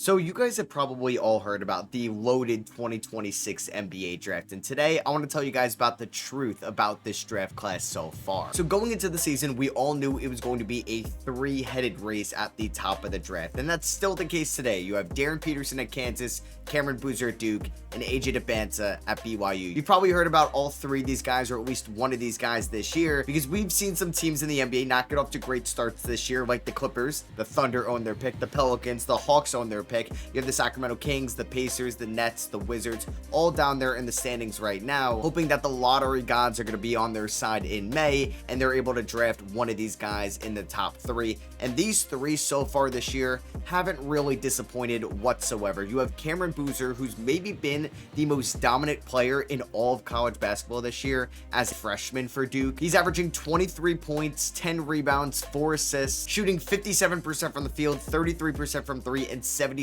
So you guys have probably all heard about the loaded 2026 NBA draft, and today I want to tell you guys about the truth about this draft class so far. So going into the season, we all knew it was going to be a three-headed race at the top of the draft, and that's still the case today. You have Darren Peterson at Kansas, Cameron Boozer at Duke, and AJ Debanta at BYU. You've probably heard about all three of these guys, or at least one of these guys this year, because we've seen some teams in the NBA not get off to great starts this year, like the Clippers. The Thunder own their pick, the Pelicans, the Hawks own their pick. You have the Sacramento Kings, the Pacers, the Nets, the Wizards, all down there in the standings right now, hoping that the lottery gods are going to be on their side in May, and they're able to draft one of these guys in the top three. And these three so far this year haven't really disappointed whatsoever. You have Cameron Boozer, who's maybe been the most dominant player in all of college basketball this year as a freshman for Duke. He's averaging 23 points, 10 rebounds, 4 assists, shooting 57% from the field, 33% from three, and 77%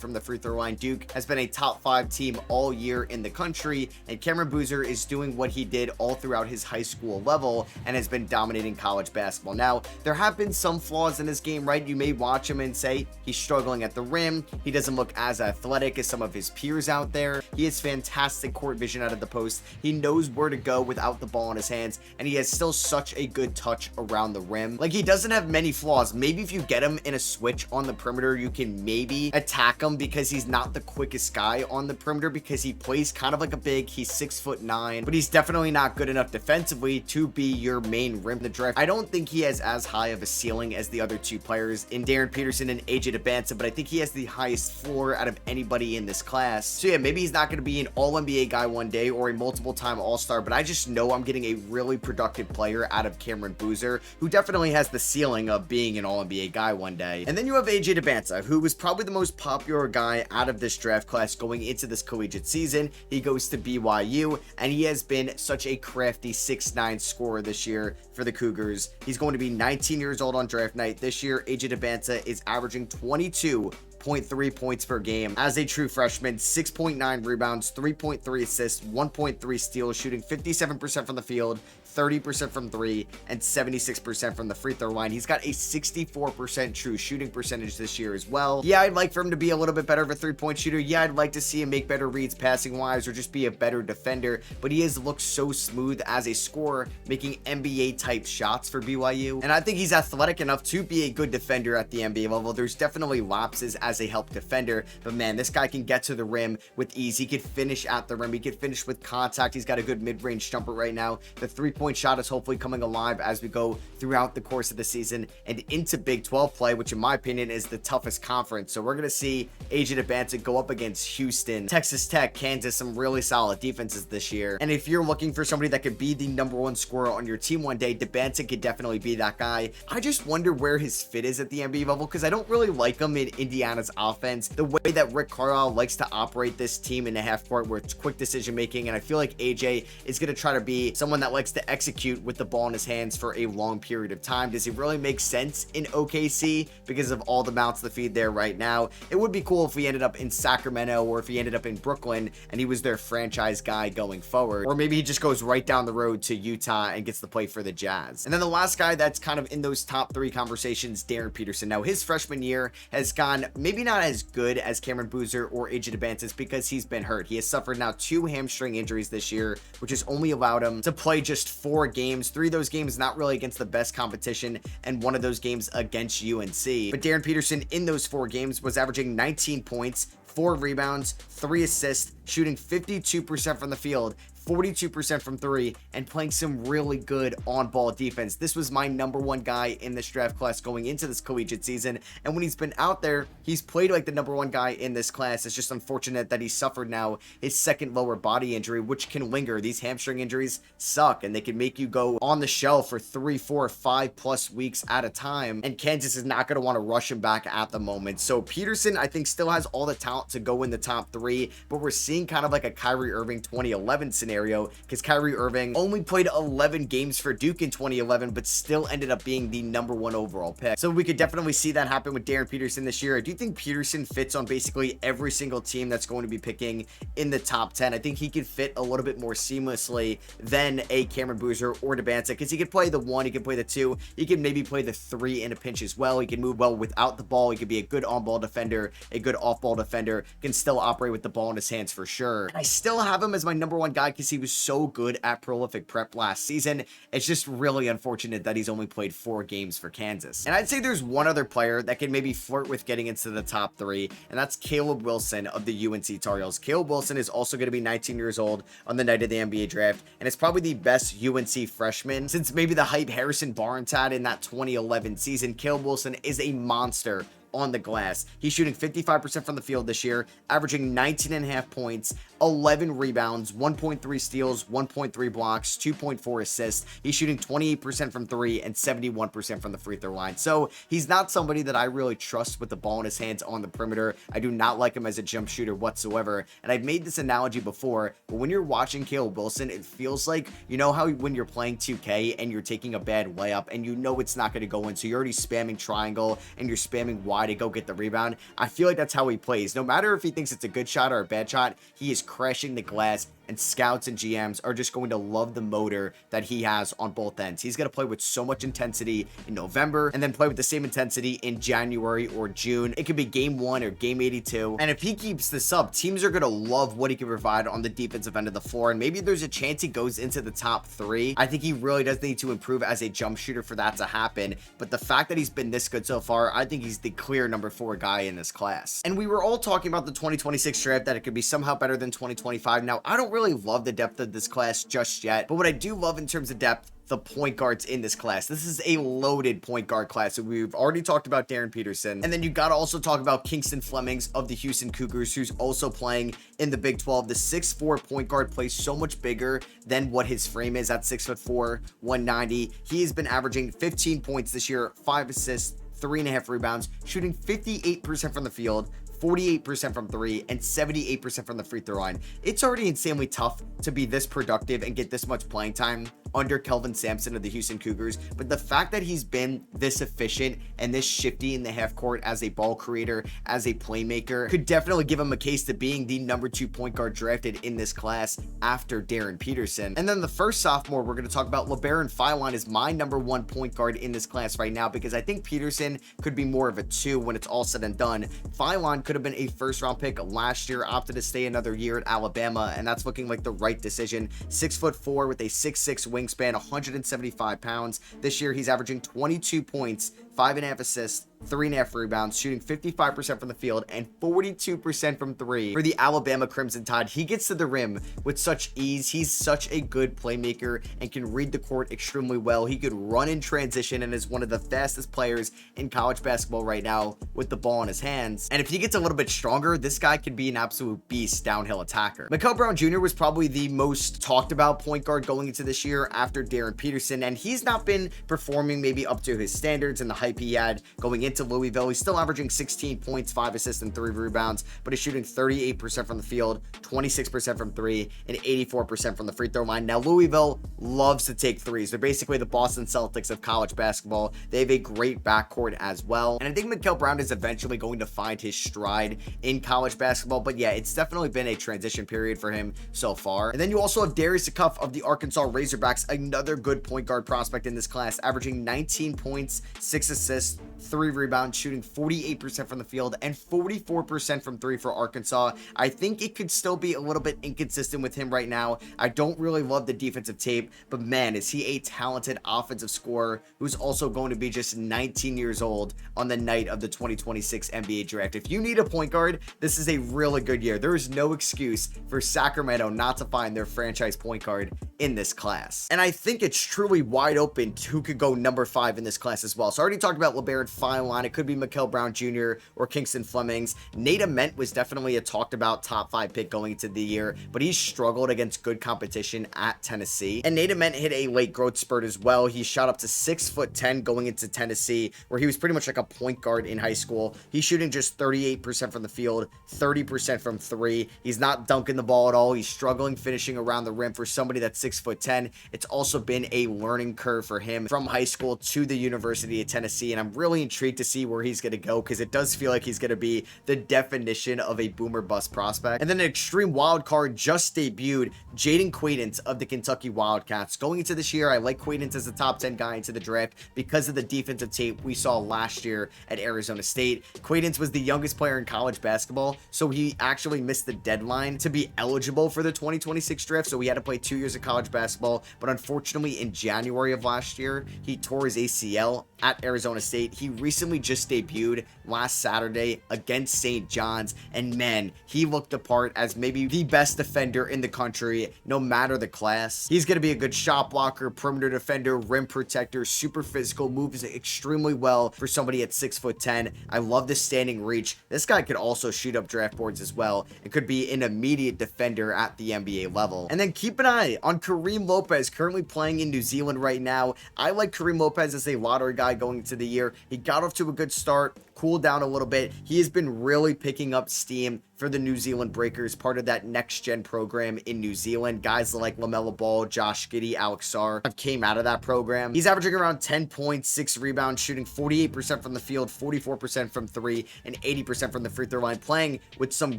from the free throw line. Duke has been a top 5 team all year in the country, and Cameron Boozer is doing what he did all throughout his high school level and has been dominating college basketball. Now, there have been some flaws in his game, right? You may watch him and say he's struggling at the rim. He doesn't look as athletic as some of his peers out there. He has fantastic court vision out of the post. He knows where to go without the ball in his hands, and he has still such a good touch around the rim. Like, he doesn't have many flaws. Maybe if you get him in a switch on the perimeter, you can maybe attack him because he's not the quickest guy on the perimeter, because he plays kind of like a big. He's 6'9", but he's definitely not good enough defensively to be your main rim in the draft. I don't think he has as high of a ceiling as the other two players in Darren Peterson and AJ Debanta, but I think he has the highest floor out of anybody in this class. So yeah, maybe he's not going to be an all-NBA guy one day or a multiple-time all-star, but I just know I'm getting a really productive player out of Cameron Boozer, who definitely has the ceiling of being an all-NBA guy one day. And then you have AJ Debanta, who was probably the most popular guy out of this draft class going into this collegiate season. He goes to BYU, and he has been such a crafty 6'9" scorer this year for the Cougars. He's going to be 19 years old on draft night. This year, AJ Debanta is averaging 22.3 points per game as a true freshman, 6.9 rebounds, 3.3 assists, 1.3 steals, shooting 57% from the field, 30% from three, and 76% from the free throw line. He's got a 64% true shooting percentage this year as well. Yeah, I'd like for him to be a little bit better of a three-point shooter. Yeah, I'd like to see him make better reads passing wise or just be a better defender, but he has looked so smooth as a scorer, making NBA type shots for BYU. And I think he's athletic enough to be a good defender at the NBA level. There's definitely lapses as a help defender, but man, this guy can get to the rim with ease. He could finish at the rim. He could finish with contact. He's got a good mid-range jumper right now. The three-point shot is hopefully coming alive as we go throughout the course of the season and into Big 12 play, which in my opinion is the toughest conference. So we're going to see AJ Debanta go up against Houston, Texas Tech, Kansas, some really solid defenses this year. And if you're looking for somebody that could be the #1 scorer on your team one day, Debanta could definitely be that guy. I just wonder where his fit is at the NBA level, because I don't really like him in Indiana's offense. The way that Rick Carlisle likes to operate this team in the half court where it's quick decision making, and I feel like AJ is going to try to be someone that likes to execute with the ball in his hands for a long period of time. Does he really make sense in OKC because of all the mouths to feed there right now? It would be cool if he ended up in Sacramento, or if he ended up in Brooklyn and he was their franchise guy going forward, or maybe he just goes right down the road to Utah and gets to play for the Jazz. And then the last guy that's kind of in those top 3 conversations, Darren Peterson. Now, his freshman year has gone maybe not as good as Cameron Boozer or AJ Debanta's because he's been hurt. He has suffered now 2 hamstring injuries this year, which has only allowed him to play just 4 games. 3 of those games not really against the best competition, and 1 of those games against UNC. But Darren Peterson in those 4 games was averaging 19 points, 4 rebounds, 3 assists, shooting 52% from the field, 42% from three, and playing some really good on-ball defense. This was my #1 guy in this draft class going into this collegiate season, and when he's been out there, he's played like the #1 guy in this class. It's just unfortunate that he suffered now his second lower body injury, which can linger. These hamstring injuries suck, and they can make you go on the shelf for 3, 4, 5+ weeks at a time, and Kansas is not going to want to rush him back at the moment. So Peterson, I think, still has all the talent to go in the top 3, but we're seeing kind of like a Kyrie Irving 2011 scenario scenario because Kyrie Irving only played 11 games for Duke in 2011, but still ended up being the #1 overall pick. So we could definitely see that happen with Darren Peterson this year. I do think Peterson fits on basically every single team that's going to be picking in the top 10. I think he could fit a little bit more seamlessly than a Cameron Boozer or Debanza, because he could play the 1, he could play the 2, he can maybe play the 3 in a pinch as well. He can move well without the ball. He could be a good on-ball defender, a good off-ball defender, can still operate with the ball in his hands for sure. And I still have him as my #1 guy because he was so good at prolific prep last season. It's just really unfortunate that he's only played 4 games for Kansas. And I'd say there's one other player that can maybe flirt with getting into the top 3, and that's Caleb Wilson of the UNC Tar Heels. Caleb Wilson is also going to be 19 years old on the night of the NBA draft, and it's probably the best UNC freshman since maybe the hype Harrison Barnes had in that 2011 season. Caleb Wilson is a monster on the glass. He's shooting 55% from the field this year, averaging 19.5 points, 11 rebounds, 1.3 steals, 1.3 blocks, 2.4 assists. He's shooting 28% from 3 and 71% from the free throw line. So he's not somebody that I really trust with the ball in his hands on the perimeter. I do not like him as a jump shooter whatsoever. And I've made this analogy before, but when you're watching Caleb Wilson, it feels like, you know how when you're playing 2K and you're taking a bad layup and you know it's not going to go in, so you're already spamming triangle and you're spamming wide to go get the rebound. I feel like that's how he plays. No matter if he thinks it's a good shot or a bad shot, he is crashing the glass, and scouts and GMs are just going to love the motor that he has on both ends. He's going to play with so much intensity in November and then play with the same intensity in January or June. It could be game 1 or game 82. And if he keeps this up, teams are going to love what he can provide on the defensive end of the floor. And maybe there's a chance he goes into the top 3. I think he really does need to improve as a jump shooter for that to happen. But the fact that he's been this good so far, I think he's the clear #4 guy in this class. And we were all talking about the 2026 draft, that it could be somehow better than 2025. Now, I don't really love the depth of this class just yet, but what I do love in terms of depth, the point guards in this class. This is a loaded point guard class. So we've already talked about Darren Peterson, and then you got to also talk about Kingston Flemings of the Houston Cougars, who's also playing in the Big 12. The 6'4" point guard plays so much bigger than what his frame is at 6'4", 190. He has been averaging 15 points this year, 5 assists, 3.5 rebounds, shooting 58% from the field, 48% from 3, and 78% from the free throw line. It's already insanely tough to be this productive and get this much playing time under Kelvin Sampson of the Houston Cougars, but the fact that he's been this efficient and this shifty in the half court as a ball creator, as a playmaker, could definitely give him a case to being the #2 point guard drafted in this class after Darren Peterson. And then the first sophomore we're going to talk about, LeBaron Philon, is my #1 point guard in this class right now, because I think Peterson could be more of a 2 when it's all said and done. Philon could have been a first-round pick last year, opted to stay another year at Alabama, and that's looking like the right decision. 6'4" with a 6'6" wingspan, 175 pounds. This year, he's averaging 22 points, 5.5 assists, 3.5 rebounds, shooting 55% from the field and 42% from 3 for the Alabama Crimson Tide. He gets to the rim with such ease. He's such a good playmaker and can read the court extremely well. He could run in transition and is one of the fastest players in college basketball right now with the ball in his hands. And if he gets a little bit stronger, this guy could be an absolute beast downhill attacker. Mikael Brown Jr. was probably the most talked about point guard going into this year after Darren Peterson, and he's not been performing maybe up to his standards and the hype he had going into Louisville. He's still averaging 16 points, 5 assists, and 3 rebounds, but he's shooting 38% from the field, 26% from 3, and 84% from the free throw line. Now, Louisville loves to take threes. They're basically the Boston Celtics of college basketball. They have a great backcourt as well, and I think Mikael Brown is eventually going to find his stride in college basketball, but yeah, it's definitely been a transition period for him so far. And then you also have Darius Acuff of the Arkansas Razorbacks, another good point guard prospect in this class, averaging 19 points, 6 assists, 3 rebounds, shooting 48% from the field and 44% from 3 for Arkansas. I think it could still be a little bit inconsistent with him right now. I don't really love the defensive tape, but man, is he a talented offensive scorer who's also going to be just 19 years old on the night of the 2026 NBA draft. If you need a point guard, this is a really good year. There is no excuse for Sacramento not to find their franchise point guard in this class. And I think it's truly wide open who could go number 5 in this class as well. So I already talked about LeBaron Fine. It could be Mikael Brown Jr. or Kingston Flemings. Nate Ament was definitely a talked about top 5 pick going into the year, but he's struggled against good competition at Tennessee. And Nate Ament hit a late growth spurt as well. He shot up to 6'10" going into Tennessee, where he was pretty much like a point guard in high school. He's shooting just 38% from the field, 30% from 3. He's not dunking the ball at all. He's struggling finishing around the rim for somebody that's 6'10". It's also been a learning curve for him from high school to the University of Tennessee, and I'm really intrigued to see where he's going to go, because it does feel like he's going to be the definition of a boomer bust prospect. And then an extreme wild card just debuted, Jaden Quaidance of the Kentucky Wildcats. Going into this year, I like Quaidance as a top 10 guy into the draft because of the defensive tape we saw last year at Arizona State. Quaidance was the youngest player in college basketball, so he actually missed the deadline to be eligible for the 2026 draft, so he had to play 2 years of college basketball. But unfortunately, in January of last year, he tore his ACL at Arizona State. He recently just debuted last Saturday against St. John's, and man, he looked the part as maybe the best defender in the country, no matter the class. He's going to be a good shot blocker, perimeter defender, rim protector, super physical, moves extremely well for somebody at 6'10". I love the standing reach. This guy could also shoot up draft boards as well. It could be an immediate defender at the NBA level. And then keep an eye on Kareem Lopez, currently playing in New Zealand right now. I like Kareem Lopez as a lottery guy going into the year. He got off to a good start, cooled down a little bit. He has been really picking up steam for the New Zealand Breakers, part of that next-gen program in New Zealand. Guys like LaMelo Ball, Josh Giddey, Alex Sarr have came out of that program. He's averaging around 10 points, 6 rebounds, shooting 48% from the field, 44% from 3, and 80% from the free throw line, playing with some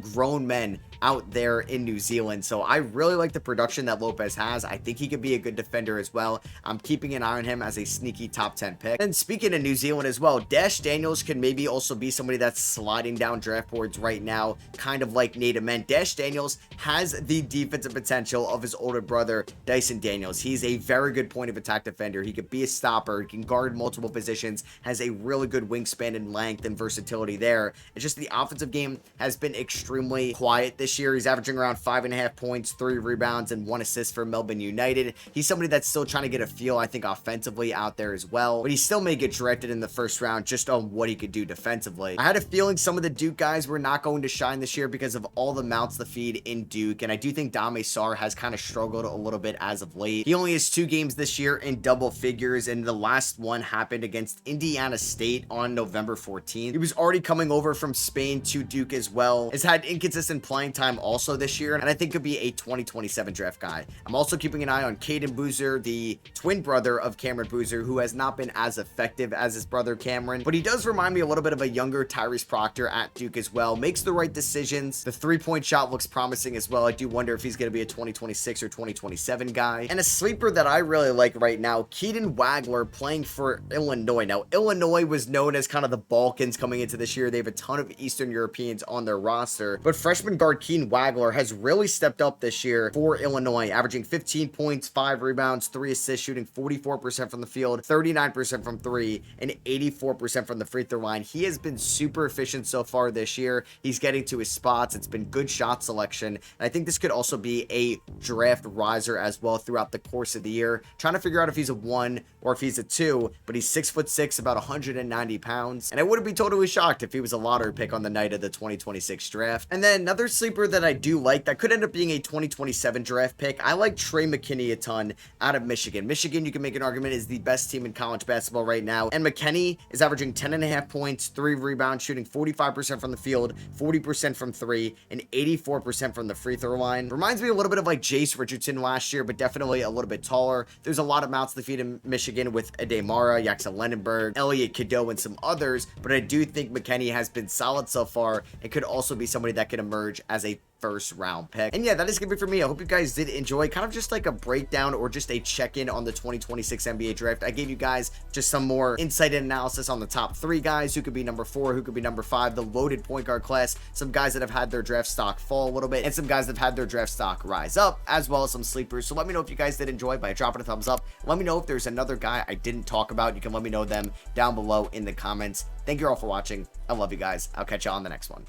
grown men out there in New Zealand. So I really like the production that Lopez has. I think he could be a good defender as well. I'm keeping an eye on him as a sneaky top 10 pick. And speaking of New Zealand as well, Dash Daniels can maybe also be somebody that's sliding down draft boards right now, kind of like Nate Ament. Dash Daniels has the defensive potential of his older brother, Dyson Daniels. He's a very good point of attack defender. He could be a stopper. He can guard multiple positions, has a really good wingspan and length and versatility there. It's just the offensive game has been extremely quiet this year. He's averaging around 5.5 points, 3 rebounds, and 1 assist for Melbourne United. He's somebody that's still trying to get a feel, I think, offensively out there as well, but he still may get drafted in the first round just on what he could do defensively. I had a feeling some of the Duke guys were not going to shine this year because of all the mouths to feed in Duke, and I do think Dame Sarr has kind of struggled a little bit as of late. He only has 2 games this year in double figures, and the last one happened against Indiana State on November 14th. He was already coming over from Spain to Duke as well. Has had inconsistent playing time also this year, and I think could be a 2027 draft guy. I'm also keeping an eye on Caden Boozer, the twin brother of Cameron Boozer, who has not been as effective as his brother Cameron, but he does remind me a little bit of a younger Tyrese Proctor at Duke as well. Makes the right decisions. The 3-point shot looks promising as well. I do wonder if he's going to be a 2026 or 2027 guy. And a sleeper that I really like right now, Keaton Wagler, playing for Illinois. Now, Illinois was known as kind of the Balkans coming into this year. They have a ton of Eastern Europeans on their roster, but freshman guard Keaton Wagler has really stepped up this year for Illinois, averaging 15 points, 5 rebounds, 3 assists, shooting 44% from the field, 39% from 3, and 84% from the free throw line. He has been super efficient so far this year. He's getting to his spots. It's been good shot selection, and I think this could also be a draft riser as well throughout the course of the year. Trying to figure out if he's a 1 or if he's a 2, but he's 6'6", about 190 pounds, and I wouldn't be totally shocked if he was a lottery pick on the night of the 2026 draft. And then another sleeper that I do like that could end up being a 2027 draft pick, I like Trey McKinney a ton out of Michigan. Michigan, you can make an argument, is the best team in college basketball right now, and McKinney is averaging 10.5 points, 3 rebounds, shooting 45% from the field, 40% from 3, and 84% from the free throw line. Reminds me a little bit of like Jace Richardson last year, but definitely a little bit taller. There's a lot of mouths to feed in Michigan with Ademara, Jackson Lendenberg, Elliot Cadeau, and some others, but I do think McKinney has been solid so far and could also be somebody that could emerge as a first round pick. And yeah, that is gonna be for me. I hope you guys did enjoy kind of just like a breakdown or just a check-in on the 2026 NBA draft. I gave you guys just some more insight and analysis on the top 3 guys, who could be number 4, who could be number 5, the loaded point guard class, some guys that have had their draft stock fall a little bit, and some guys that have had their draft stock rise up, as well as some sleepers. So let me know if you guys did enjoy by dropping a thumbs up. Let me know if there's another guy I didn't talk about. You can let me know them down below in the comments. Thank you all for watching. I love you guys. I'll catch you on the next one.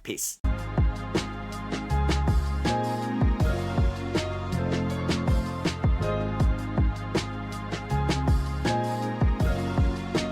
Peace.